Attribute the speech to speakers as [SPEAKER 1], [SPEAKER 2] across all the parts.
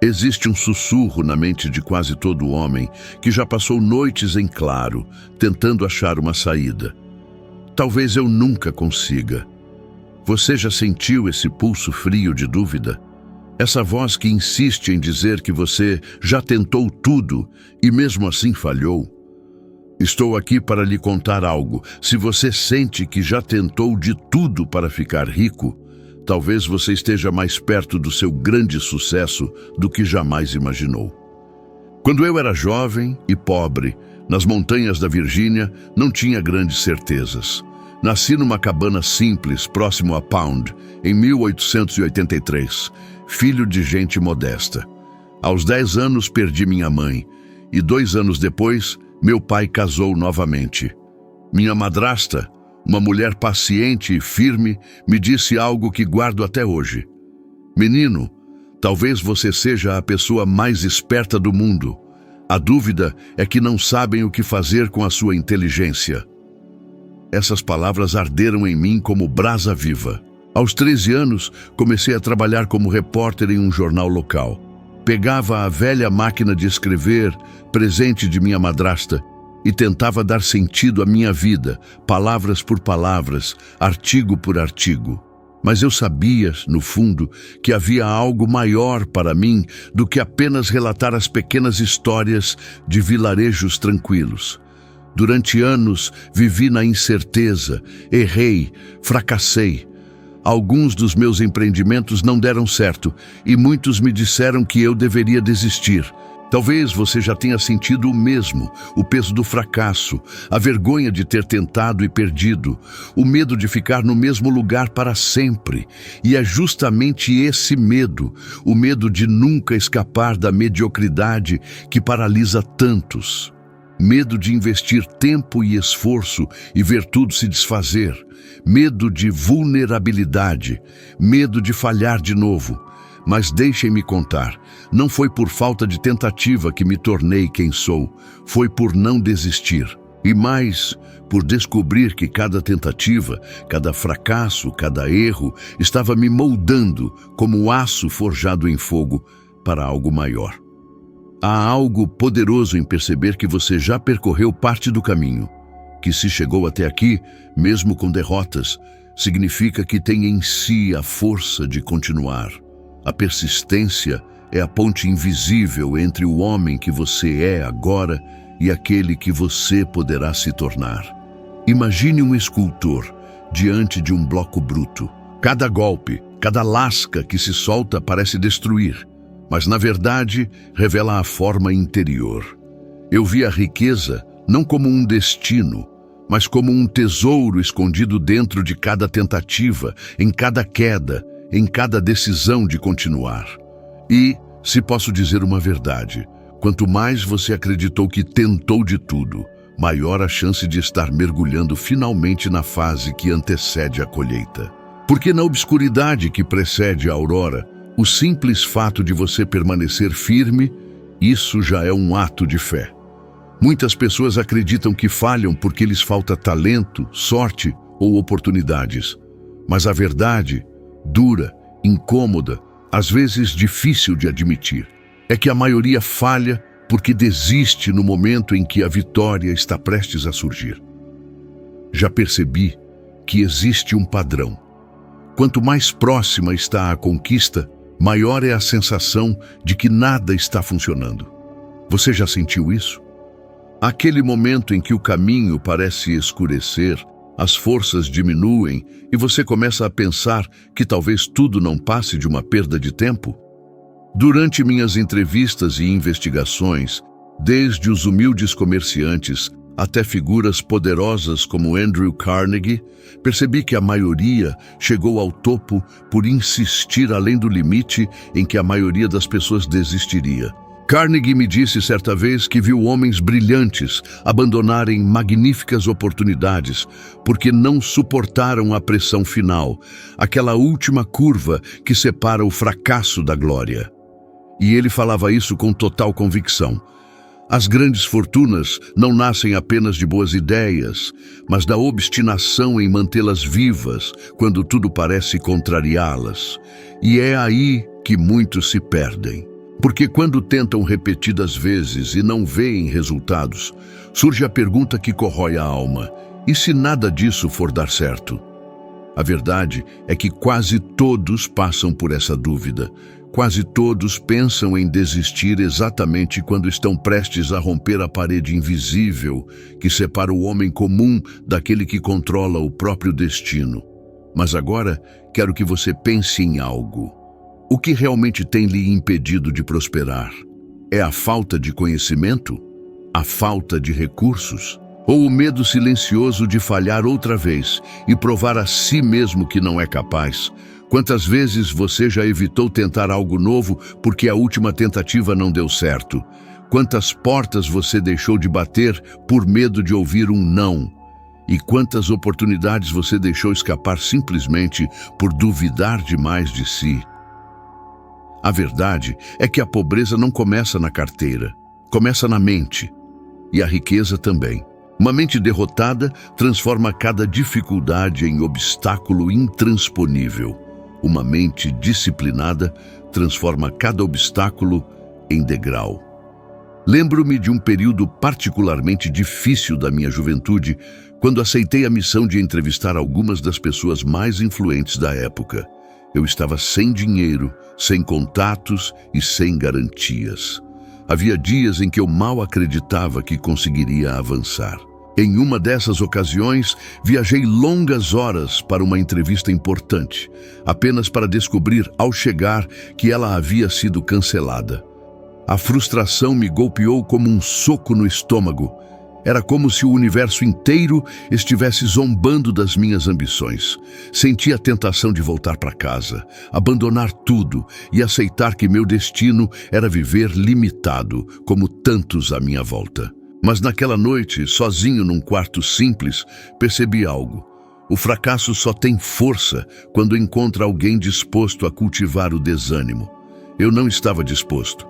[SPEAKER 1] Existe um sussurro na mente de quase todo homem que já passou noites em claro, tentando achar uma saída. Talvez eu nunca consiga. Você já sentiu esse pulso frio de dúvida? Essa voz que insiste em dizer que você já tentou tudo e mesmo assim falhou? Estou aqui para lhe contar algo. Se você sente que já tentou de tudo para ficar rico, talvez você esteja mais perto do seu grande sucesso do que jamais imaginou. Quando eu era jovem e pobre, nas montanhas da Virgínia, não tinha grandes certezas. Nasci numa cabana simples, próximo a Pound, em 1883, filho de gente modesta. Aos 10 anos perdi minha mãe, e 2 anos depois, meu pai casou novamente. Minha madrasta, uma mulher paciente e firme, me disse algo que guardo até hoje. Menino, talvez você seja a pessoa mais esperta do mundo. A dúvida é que não sabem o que fazer com a sua inteligência. Essas palavras arderam em mim como brasa viva. Aos 13 anos, comecei a trabalhar como repórter em um jornal local. Pegava a velha máquina de escrever, presente de minha madrasta, e tentava dar sentido à minha vida, palavras por palavras, artigo por artigo. Mas eu sabia, no fundo, que havia algo maior para mim do que apenas relatar as pequenas histórias de vilarejos tranquilos. Durante anos, vivi na incerteza, errei, fracassei. Alguns dos meus empreendimentos não deram certo e muitos me disseram que eu deveria desistir. Talvez você já tenha sentido o mesmo, o peso do fracasso, a vergonha de ter tentado e perdido, o medo de ficar no mesmo lugar para sempre. E é justamente esse medo, o medo de nunca escapar da mediocridade, que paralisa tantos. Medo de investir tempo e esforço e ver tudo se desfazer. Medo de vulnerabilidade, medo de falhar de novo. Mas deixem-me contar, não foi por falta de tentativa que me tornei quem sou, foi por não desistir. E mais, por descobrir que cada tentativa, cada fracasso, cada erro estava me moldando como aço forjado em fogo para algo maior. Há algo poderoso em perceber que você já percorreu parte do caminho, que se chegou até aqui, mesmo com derrotas, significa que tem em si a força de continuar. A persistência é a ponte invisível entre o homem que você é agora e aquele que você poderá se tornar. Imagine um escultor diante de um bloco bruto. Cada golpe, cada lasca que se solta parece destruir, mas na verdade revela a forma interior. Eu vi a riqueza não como um destino, mas como um tesouro escondido dentro de cada tentativa, em cada queda, em cada decisão de continuar. E, se posso dizer uma verdade, quanto mais você acreditou que tentou de tudo, maior a chance de estar mergulhando finalmente na fase que antecede a colheita. Porque na obscuridade que precede a aurora, o simples fato de você permanecer firme, isso já é um ato de fé. Muitas pessoas acreditam que falham porque lhes falta talento, sorte ou oportunidades. Mas a verdade, dura, incômoda, às vezes difícil de admitir, é que a maioria falha porque desiste no momento em que a vitória está prestes a surgir. Já percebi que existe um padrão. Quanto mais próxima está a conquista, maior é a sensação de que nada está funcionando. Você já sentiu isso? Aquele momento em que o caminho parece escurecer, as forças diminuem e você começa a pensar que talvez tudo não passe de uma perda de tempo? Durante minhas entrevistas e investigações, desde os humildes comerciantes até figuras poderosas como Andrew Carnegie, percebi que a maioria chegou ao topo por insistir além do limite em que a maioria das pessoas desistiria. Carnegie me disse certa vez que viu homens brilhantes abandonarem magníficas oportunidades porque não suportaram a pressão final, aquela última curva que separa o fracasso da glória. E ele falava isso com total convicção. As grandes fortunas não nascem apenas de boas ideias, mas da obstinação em mantê-las vivas quando tudo parece contrariá-las. E é aí que muitos se perdem. Porque quando tentam repetidas vezes e não veem resultados, surge a pergunta que corrói a alma: e se nada disso for dar certo? A verdade é que quase todos passam por essa dúvida. Quase todos pensam em desistir exatamente quando estão prestes a romper a parede invisível que separa o homem comum daquele que controla o próprio destino. Mas agora quero que você pense em algo. O que realmente tem lhe impedido de prosperar? É a falta de conhecimento? A falta de recursos? Ou o medo silencioso de falhar outra vez e provar a si mesmo que não é capaz? Quantas vezes você já evitou tentar algo novo porque a última tentativa não deu certo? Quantas portas você deixou de bater por medo de ouvir um não? E quantas oportunidades você deixou escapar simplesmente por duvidar demais de si? A verdade é que a pobreza não começa na carteira, começa na mente. E a riqueza também. Uma mente derrotada transforma cada dificuldade em obstáculo intransponível. Uma mente disciplinada transforma cada obstáculo em degrau. Lembro-me de um período particularmente difícil da minha juventude, quando aceitei a missão de entrevistar algumas das pessoas mais influentes da época. Eu estava sem dinheiro, sem contatos e sem garantias. Havia dias em que eu mal acreditava que conseguiria avançar. Em uma dessas ocasiões, viajei longas horas para uma entrevista importante, apenas para descobrir, ao chegar, que ela havia sido cancelada. A frustração me golpeou como um soco no estômago. Era como se o universo inteiro estivesse zombando das minhas ambições. Senti a tentação de voltar para casa, abandonar tudo e aceitar que meu destino era viver limitado, como tantos à minha volta. Mas naquela noite, sozinho num quarto simples, percebi algo. O fracasso só tem força quando encontra alguém disposto a cultivar o desânimo. Eu não estava disposto.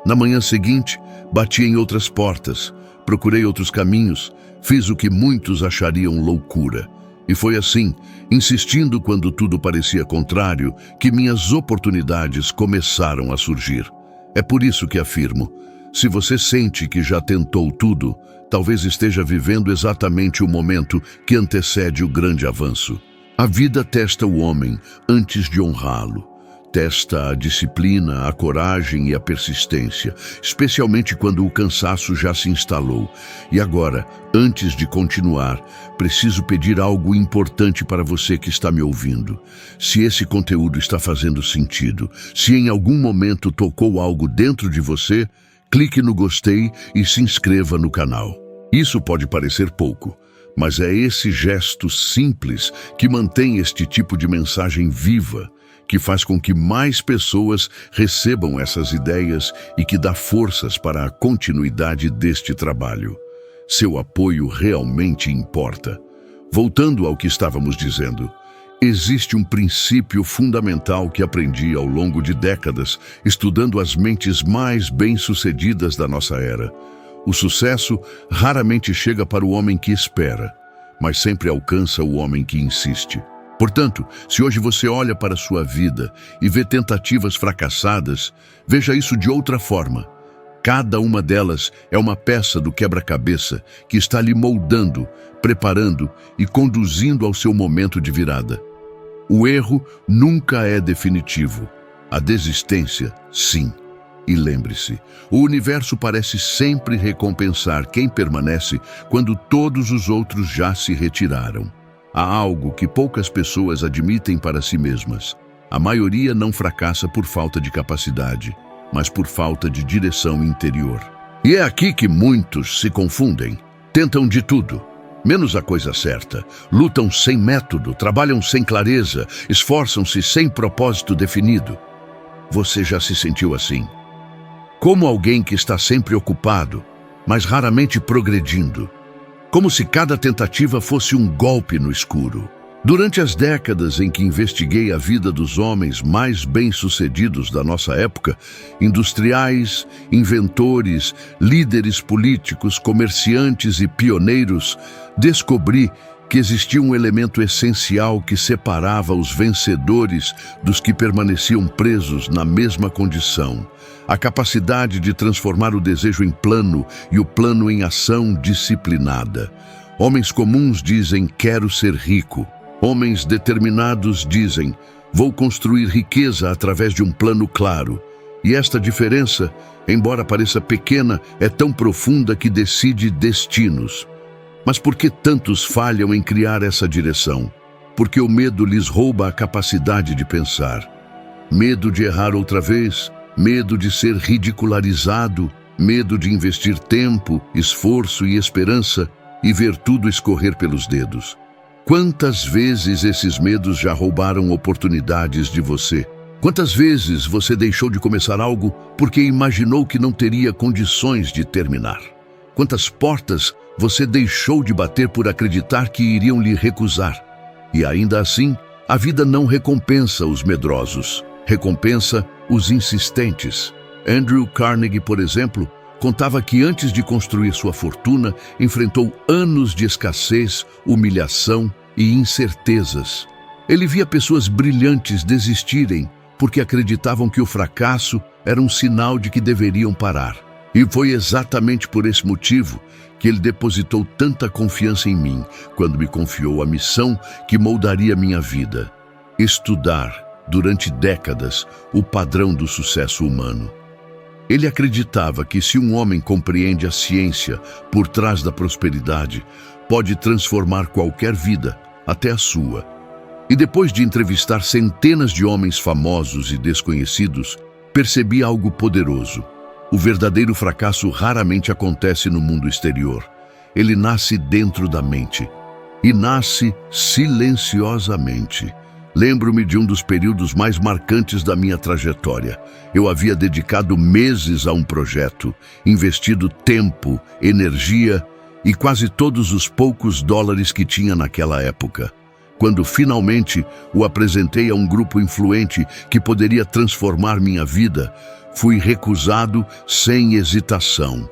[SPEAKER 1] Na manhã seguinte, bati em outras portas, procurei outros caminhos, fiz o que muitos achariam loucura. E foi assim, insistindo quando tudo parecia contrário, que minhas oportunidades começaram a surgir. É por isso que afirmo: se você sente que já tentou tudo, talvez esteja vivendo exatamente o momento que antecede o grande avanço. A vida testa o homem antes de honrá-lo. Testa a disciplina, a coragem e a persistência, especialmente quando o cansaço já se instalou. E agora, antes de continuar, preciso pedir algo importante para você que está me ouvindo. Se esse conteúdo está fazendo sentido, se em algum momento tocou algo dentro de você, clique no gostei e se inscreva no canal. Isso pode parecer pouco, mas é esse gesto simples que mantém este tipo de mensagem viva, que faz com que mais pessoas recebam essas ideias e que dá forças para a continuidade deste trabalho. Seu apoio realmente importa. Voltando ao que estávamos dizendo, existe um princípio fundamental que aprendi ao longo de décadas, estudando as mentes mais bem-sucedidas da nossa era. O sucesso raramente chega para o homem que espera, mas sempre alcança o homem que insiste. Portanto, se hoje você olha para a sua vida e vê tentativas fracassadas, veja isso de outra forma. Cada uma delas é uma peça do quebra-cabeça que está lhe moldando, preparando e conduzindo ao seu momento de virada. O erro nunca é definitivo. A desistência, sim. E lembre-se, o universo parece sempre recompensar quem permanece quando todos os outros já se retiraram. Há algo que poucas pessoas admitem para si mesmas. A maioria não fracassa por falta de capacidade, mas por falta de direção interior. E é aqui que muitos se confundem. Tentam de tudo, menos a coisa certa. Lutam sem método, trabalham sem clareza, esforçam-se sem propósito definido. Você já se sentiu assim? Como alguém que está sempre ocupado, mas raramente progredindo. Como se cada tentativa fosse um golpe no escuro. Durante as décadas em que investiguei a vida dos homens mais bem-sucedidos da nossa época, industriais, inventores, líderes políticos, comerciantes e pioneiros, descobri que existia um elemento essencial que separava os vencedores dos que permaneciam presos na mesma condição: a capacidade de transformar o desejo em plano e o plano em ação disciplinada. Homens comuns dizem: quero ser rico. Homens determinados dizem: vou construir riqueza através de um plano claro. E esta diferença, embora pareça pequena, é tão profunda que decide destinos. Mas por que tantos falham em criar essa direção? Porque o medo lhes rouba a capacidade de pensar. Medo de errar outra vez, medo de ser ridicularizado, medo de investir tempo, esforço e esperança e ver tudo escorrer pelos dedos. Quantas vezes esses medos já roubaram oportunidades de você? Quantas vezes você deixou de começar algo porque imaginou que não teria condições de terminar? Quantas portas você deixou de bater por acreditar que iriam lhe recusar? E ainda assim, a vida não recompensa os medrosos, recompensa os insistentes. Andrew Carnegie, por exemplo, contava que antes de construir sua fortuna, enfrentou anos de escassez, humilhação e incertezas. Ele via pessoas brilhantes desistirem porque acreditavam que o fracasso era um sinal de que deveriam parar. E foi exatamente por esse motivo que ele depositou tanta confiança em mim, quando me confiou a missão que moldaria minha vida: estudar, durante décadas, o padrão do sucesso humano. Ele acreditava que se um homem compreende a ciência por trás da prosperidade, pode transformar qualquer vida, até a sua. E depois de entrevistar centenas de homens famosos e desconhecidos, percebi algo poderoso. O verdadeiro fracasso raramente acontece no mundo exterior. Ele nasce dentro da mente. E nasce silenciosamente. Lembro-me de um dos períodos mais marcantes da minha trajetória. Eu havia dedicado meses a um projeto, investido tempo, energia e quase todos os poucos dólares que tinha naquela época. Quando finalmente o apresentei a um grupo influente que poderia transformar minha vida, fui recusado sem hesitação.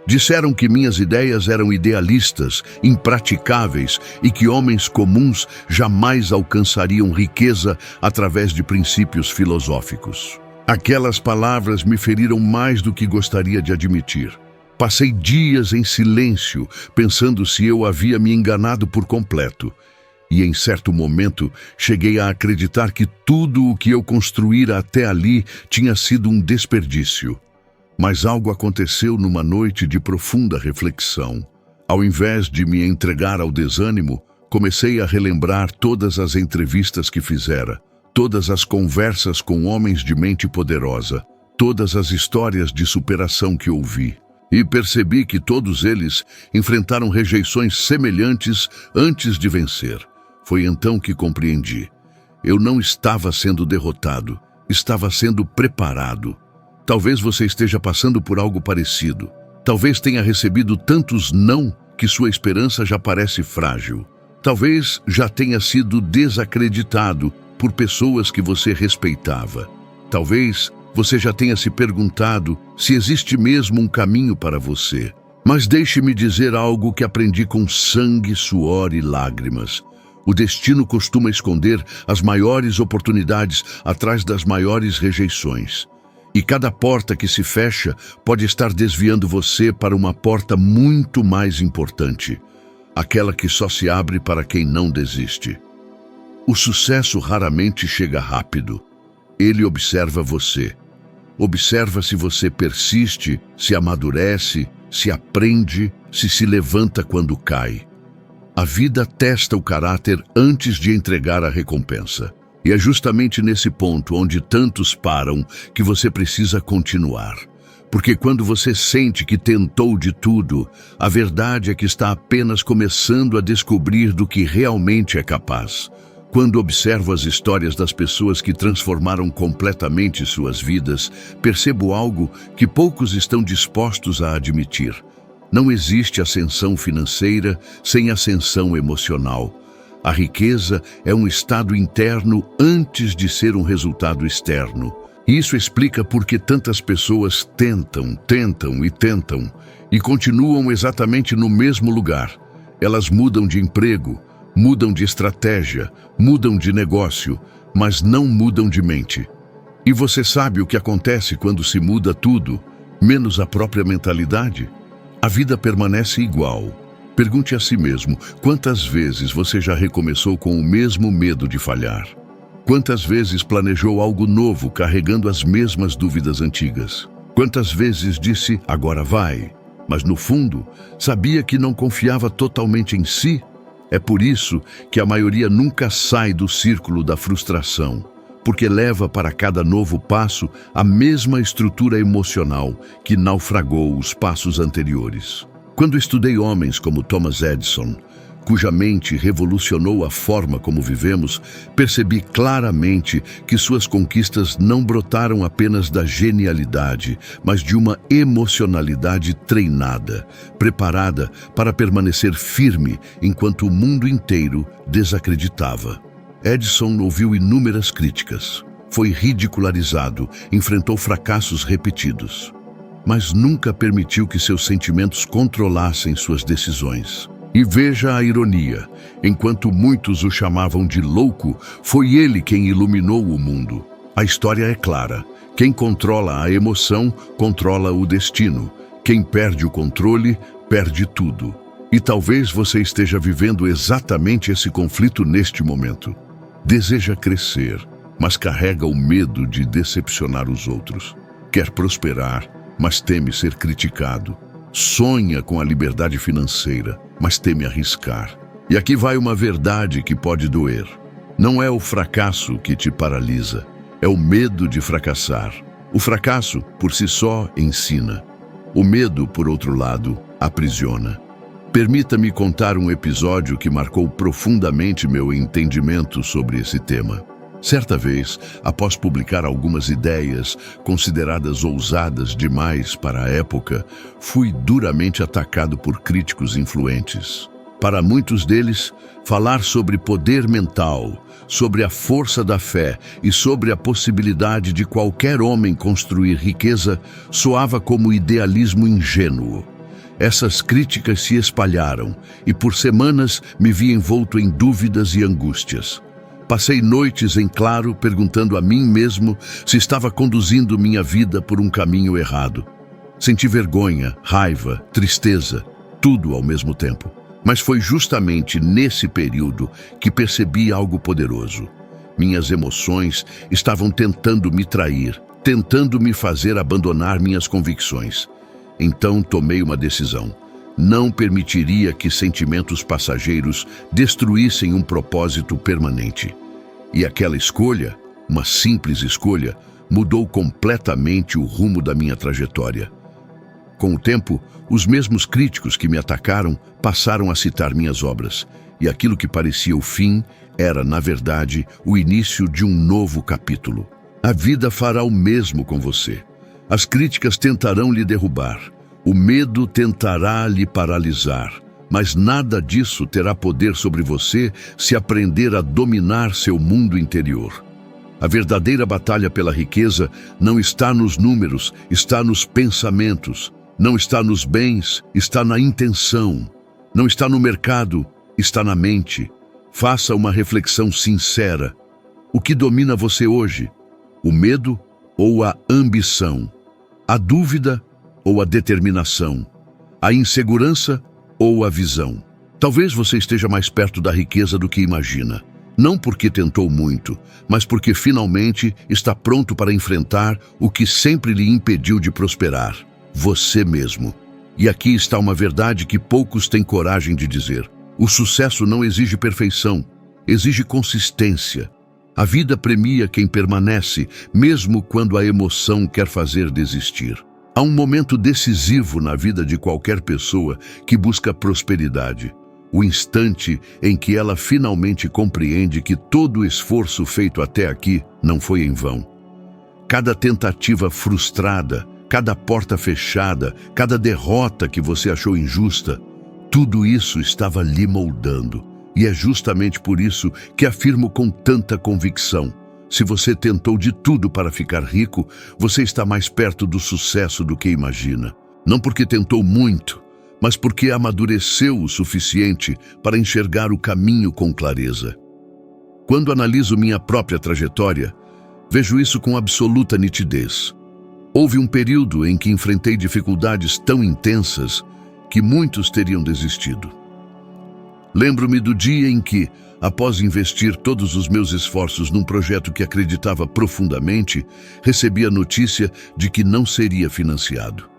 [SPEAKER 1] Disseram que minhas ideias eram idealistas, impraticáveis e que homens comuns jamais alcançariam riqueza através de princípios filosóficos. Aquelas palavras me feriram mais do que gostaria de admitir. Passei dias em silêncio, pensando se eu havia me enganado por completo. E em certo momento, cheguei a acreditar que tudo o que eu construíra até ali tinha sido um desperdício. Mas algo aconteceu numa noite de profunda reflexão. Ao invés de me entregar ao desânimo, comecei a relembrar todas as entrevistas que fizera, todas as conversas com homens de mente poderosa, todas as histórias de superação que ouvi. E percebi que todos eles enfrentaram rejeições semelhantes antes de vencer. Foi então que compreendi. Eu não estava sendo derrotado, estava sendo preparado. Talvez você esteja passando por algo parecido. Talvez tenha recebido tantos não que sua esperança já parece frágil. Talvez já tenha sido desacreditado por pessoas que você respeitava. Talvez você já tenha se perguntado se existe mesmo um caminho para você. Mas deixe-me dizer algo que aprendi com sangue, suor e lágrimas. O destino costuma esconder as maiores oportunidades atrás das maiores rejeições. E cada porta que se fecha pode estar desviando você para uma porta muito mais importante, aquela que só se abre para quem não desiste. O sucesso raramente chega rápido. Ele observa você. Observa se você persiste, se amadurece, se aprende, se levanta quando cai. A vida testa o caráter antes de entregar a recompensa. E é justamente nesse ponto onde tantos param que você precisa continuar. Porque quando você sente que tentou de tudo, a verdade é que está apenas começando a descobrir do que realmente é capaz. Quando observo as histórias das pessoas que transformaram completamente suas vidas, percebo algo que poucos estão dispostos a admitir. Não existe ascensão financeira sem ascensão emocional. A riqueza é um estado interno antes de ser um resultado externo. Isso explica por que tantas pessoas tentam e continuam exatamente no mesmo lugar. Elas mudam de emprego, mudam de estratégia, mudam de negócio, mas não mudam de mente. E você sabe o que acontece quando se muda tudo, menos a própria mentalidade? A vida permanece igual. Pergunte a si mesmo, quantas vezes você já recomeçou com o mesmo medo de falhar? Quantas vezes planejou algo novo carregando as mesmas dúvidas antigas? Quantas vezes disse, agora vai, mas no fundo sabia que não confiava totalmente em si? É por isso que a maioria nunca sai do círculo da frustração, porque leva para cada novo passo a mesma estrutura emocional que naufragou os passos anteriores. Quando estudei homens como Thomas Edison, cuja mente revolucionou a forma como vivemos, percebi claramente que suas conquistas não brotaram apenas da genialidade, mas de uma emocionalidade treinada, preparada para permanecer firme enquanto o mundo inteiro desacreditava. Edison ouviu inúmeras críticas, foi ridicularizado, enfrentou fracassos repetidos, mas nunca permitiu que seus sentimentos controlassem suas decisões. E veja a ironia, enquanto muitos o chamavam de louco, foi ele quem iluminou o mundo. A história é clara, quem controla a emoção, controla o destino. Quem perde o controle, perde tudo. E talvez você esteja vivendo exatamente esse conflito neste momento. Deseja crescer, mas carrega o medo de decepcionar os outros. Quer prosperar, mas teme ser criticado. Sonha com a liberdade financeira, mas teme arriscar. E aqui vai uma verdade que pode doer. Não é o fracasso que te paralisa, é o medo de fracassar. O fracasso, por si só, ensina. O medo, por outro lado, aprisiona. Permita-me contar um episódio que marcou profundamente meu entendimento sobre esse tema. Certa vez, após publicar algumas ideias consideradas ousadas demais para a época, fui duramente atacado por críticos influentes. Para muitos deles, falar sobre poder mental, sobre a força da fé e sobre a possibilidade de qualquer homem construir riqueza soava como idealismo ingênuo. Essas críticas se espalharam e por semanas me vi envolto em dúvidas e angústias. Passei noites em claro perguntando a mim mesmo se estava conduzindo minha vida por um caminho errado. Senti vergonha, raiva, tristeza, tudo ao mesmo tempo. Mas foi justamente nesse período que percebi algo poderoso. Minhas emoções estavam tentando me trair, tentando me fazer abandonar minhas convicções. Então tomei uma decisão. Não permitiria que sentimentos passageiros destruíssem um propósito permanente. E aquela escolha, uma simples escolha, mudou completamente o rumo da minha trajetória. Com o tempo, os mesmos críticos que me atacaram passaram a citar minhas obras, e aquilo que parecia o fim era, na verdade, o início de um novo capítulo. A vida fará o mesmo com você. As críticas tentarão lhe derrubar. O medo tentará lhe paralisar, mas nada disso terá poder sobre você se aprender a dominar seu mundo interior. A verdadeira batalha pela riqueza não está nos números, está nos pensamentos. Não está nos bens, está na intenção. Não está no mercado, está na mente. Faça uma reflexão sincera. O que domina você hoje? O medo ou a ambição? A dúvida ou a determinação? A insegurança ou a visão? Talvez você esteja mais perto da riqueza do que imagina. Não porque tentou muito, mas porque finalmente está pronto para enfrentar o que sempre lhe impediu de prosperar: você mesmo. E aqui está uma verdade que poucos têm coragem de dizer. O sucesso não exige perfeição, exige consistência. A vida premia quem permanece, mesmo quando a emoção quer fazer desistir. Há um momento decisivo na vida de qualquer pessoa que busca prosperidade. O instante em que ela finalmente compreende que todo o esforço feito até aqui não foi em vão. Cada tentativa frustrada, cada porta fechada, cada derrota que você achou injusta, tudo isso estava lhe moldando. E é justamente por isso que afirmo com tanta convicção: se você tentou de tudo para ficar rico, você está mais perto do sucesso do que imagina. Não porque tentou muito, mas porque amadureceu o suficiente para enxergar o caminho com clareza. Quando analiso minha própria trajetória, vejo isso com absoluta nitidez. Houve um período em que enfrentei dificuldades tão intensas que muitos teriam desistido. Lembro-me do dia em que, após investir todos os meus esforços num projeto que acreditava profundamente, recebi a notícia de que não seria financiado.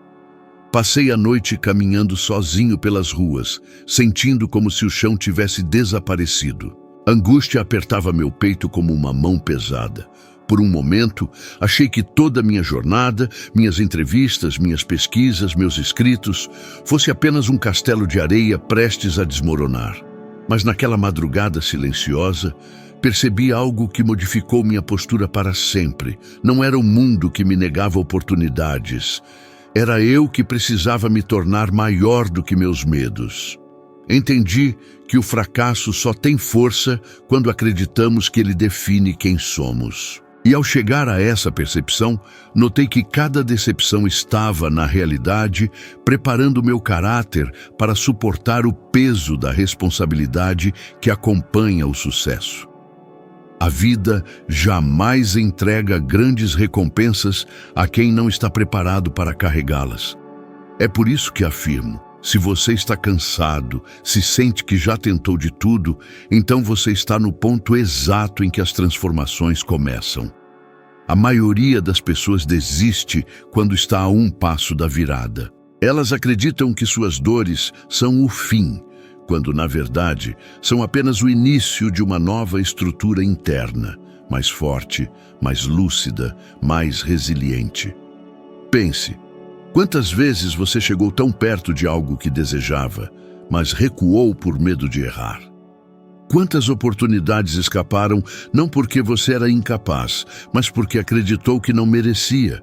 [SPEAKER 1] Passei a noite caminhando sozinho pelas ruas, sentindo como se o chão tivesse desaparecido. Angústia apertava meu peito como uma mão pesada. Por um momento, achei que toda a minha jornada, minhas entrevistas, minhas pesquisas, meus escritos, fosse apenas um castelo de areia prestes a desmoronar. Mas naquela madrugada silenciosa, percebi algo que modificou minha postura para sempre. Não era o mundo que me negava oportunidades. Era eu que precisava me tornar maior do que meus medos. Entendi que o fracasso só tem força quando acreditamos que ele define quem somos. E ao chegar a essa percepção, notei que cada decepção estava, na realidade, preparando meu caráter para suportar o peso da responsabilidade que acompanha o sucesso. A vida jamais entrega grandes recompensas a quem não está preparado para carregá-las. É por isso que afirmo: se você está cansado, se sente que já tentou de tudo, então você está no ponto exato em que as transformações começam. A maioria das pessoas desiste quando está a um passo da virada. Elas acreditam que suas dores são o fim, quando, na verdade, são apenas o início de uma nova estrutura interna, mais forte, mais lúcida, mais resiliente. Pense, quantas vezes você chegou tão perto de algo que desejava, mas recuou por medo de errar? Quantas oportunidades escaparam não porque você era incapaz, mas porque acreditou que não merecia?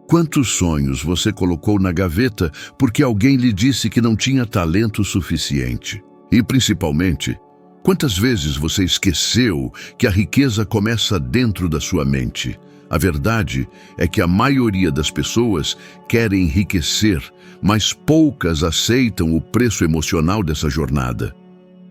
[SPEAKER 1] Quantos sonhos você colocou na gaveta porque alguém lhe disse que não tinha talento suficiente? E, principalmente, quantas vezes você esqueceu que a riqueza começa dentro da sua mente? A verdade é que a maioria das pessoas querem enriquecer, mas poucas aceitam o preço emocional dessa jornada.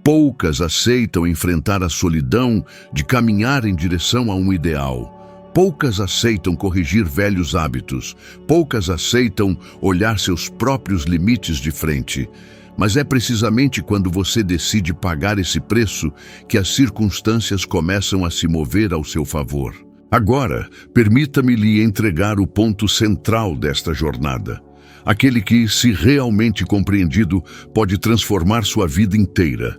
[SPEAKER 1] Poucas aceitam enfrentar a solidão de caminhar em direção a um ideal. Poucas aceitam corrigir velhos hábitos. Poucas aceitam olhar seus próprios limites de frente. Mas é precisamente quando você decide pagar esse preço que as circunstâncias começam a se mover ao seu favor. Agora, permita-me lhe entregar o ponto central desta jornada. Aquele que, se realmente compreendido, pode transformar sua vida inteira.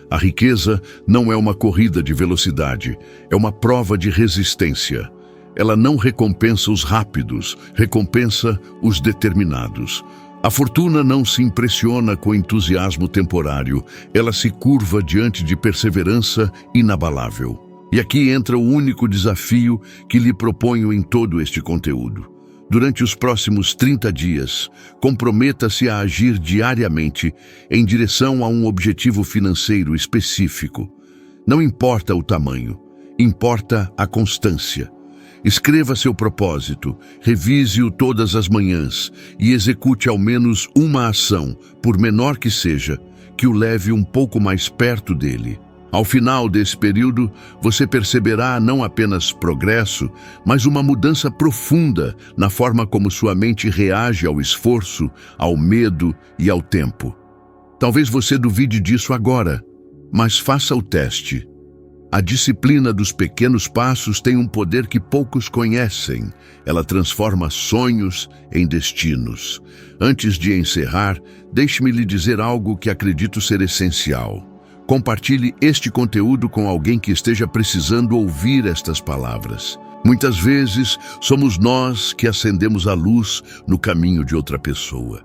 [SPEAKER 1] A riqueza não é uma corrida de velocidade, é uma prova de resistência. Ela não recompensa os rápidos, recompensa os determinados. A fortuna não se impressiona com entusiasmo temporário, ela se curva diante de perseverança inabalável. E aqui entra o único desafio que lhe proponho em todo este conteúdo. Durante os próximos 30 dias, comprometa-se a agir diariamente em direção a um objetivo financeiro específico. Não importa o tamanho, importa a constância. Escreva seu propósito, revise-o todas as manhãs e execute ao menos uma ação, por menor que seja, que o leve um pouco mais perto dele. Ao final desse período, você perceberá não apenas progresso, mas uma mudança profunda na forma como sua mente reage ao esforço, ao medo e ao tempo. Talvez você duvide disso agora, mas faça o teste. A disciplina dos pequenos passos tem um poder que poucos conhecem. Ela transforma sonhos em destinos. Antes de encerrar, deixe-me lhe dizer algo que acredito ser essencial. Compartilhe este conteúdo com alguém que esteja precisando ouvir estas palavras. Muitas vezes, somos nós que acendemos a luz no caminho de outra pessoa.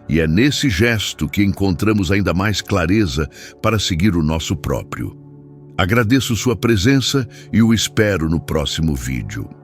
[SPEAKER 1] E é nesse gesto que encontramos ainda mais clareza para seguir o nosso próprio. Agradeço sua presença e o espero no próximo vídeo.